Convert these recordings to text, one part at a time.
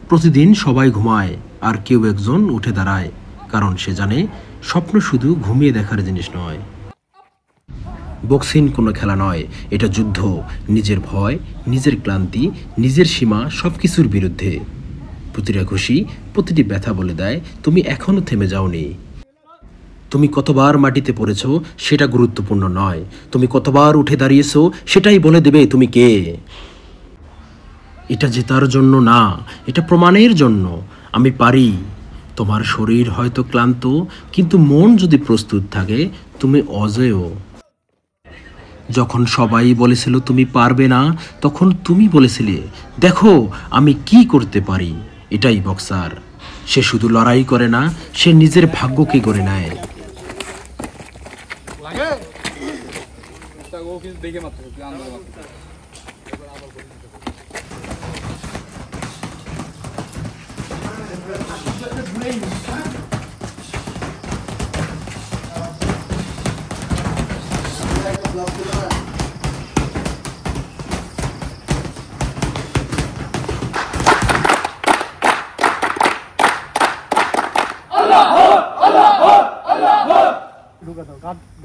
প্রতিদিন সবাই ঘুমায় আর কেউ একজন উঠে দাঁড়ায়, কারণ সে জানে স্বপ্ন শুধু ঘুমিয়ে দেখার জিনিস নয়। বক্সিং কোনো খেলা নয়, এটা যুদ্ধ, নিজের ভয়, নিজের ক্লান্তি, নিজের সীমা সব কিছুর বিরুদ্ধে। প্রতিটা খুশি, প্রতিটি ব্যথা বলে দেয় তুমি এখনও থেমে যাওনি। তুমি কতবার মাটিতে পড়েছো সেটা গুরুত্বপূর্ণ নয়, তুমি কতবার উঠে দাঁড়িয়েছো সেটাই বলে দেবে তুমি কে। এটা জেতার জন্য না, এটা প্রমাণের জন্য আমি পারি। তোমার শরীর হয়তো ক্লান্ত, কিন্তু মন যদি প্রস্তুত থাকে তুমি অজেয়। যখন সবাই বলেছিল তুমি পারবে না, তখন তুমি বলেছিলে দেখো আমি কি করতে পারি। এটাই বক্সার, সে শুধু লড়াই করে না, সে নিজের ভাগ্যকে গড়ে নেয়।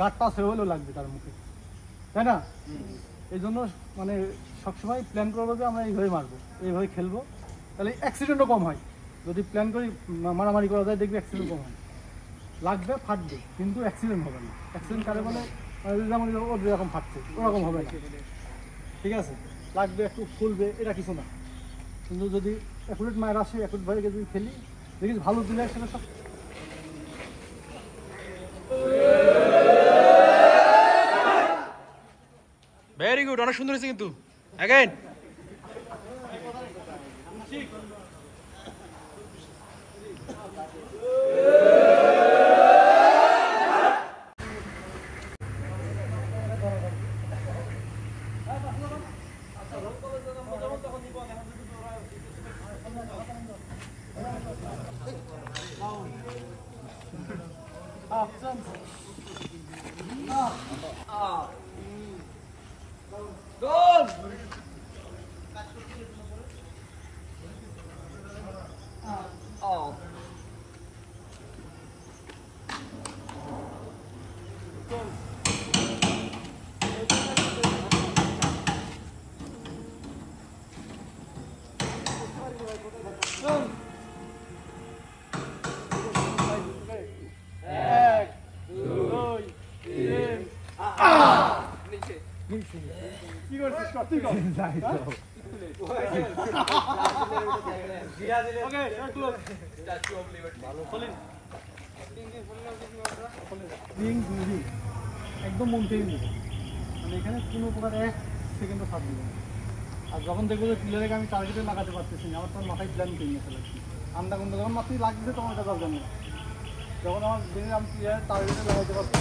গাঁটটা সে হলেও লাগবে তার মুখে, তাই না? এই জন্য মানে সবসময় প্ল্যান করবো যে আমরা এইভাবে মারবো, এইভাবে খেলবো, তাহলে অ্যাক্সিডেন্টও কম হয়। যদি প্ল্যান করি মারামারি করা যায়, দেখবি অ্যাক্সিডেন্ট কম হয়। লাগবে, ফাটবে, কিন্তু অ্যাক্সিডেন্ট হবে না। অ্যাক্সিডেন্ট কারে বলে? যেমন ওর যেরকম ফাটছে ওরকম হবে না, ঠিক আছে? লাগবে, একটু ফুলবে, এটা কিছু না। কিন্তু যদি অ্যাকুরেট মায়ের আসে, অ্যাকুরেট ভাবে যদি খেলি, দেখিস ভালো দিলে সেটা সব। ভেরি গুড, অনেক সুন্দর হয়েছে কিন্তু। অ্যাগেন কি করছিস? তুই কর। একদম মন থেকে নিবে, মানে এখানে কোনো প্রকার 1 সেকেন্ডও ছাড় দিবে না। আর যখন দেখবো যে প্লেয়ারকে আমি টার্গেটে লাগাতে পারতেছি না, আমার তখন মাথায় প্ল্যান করে নিয়ে ফেলেছি। আন্ডা কুন্ডা যখন মাত্রই লাগছে তোমার কাছে জানি না, যখন আমার দিনে আমি প্লেয়ার টার্গেটে লাগাতে পারছি।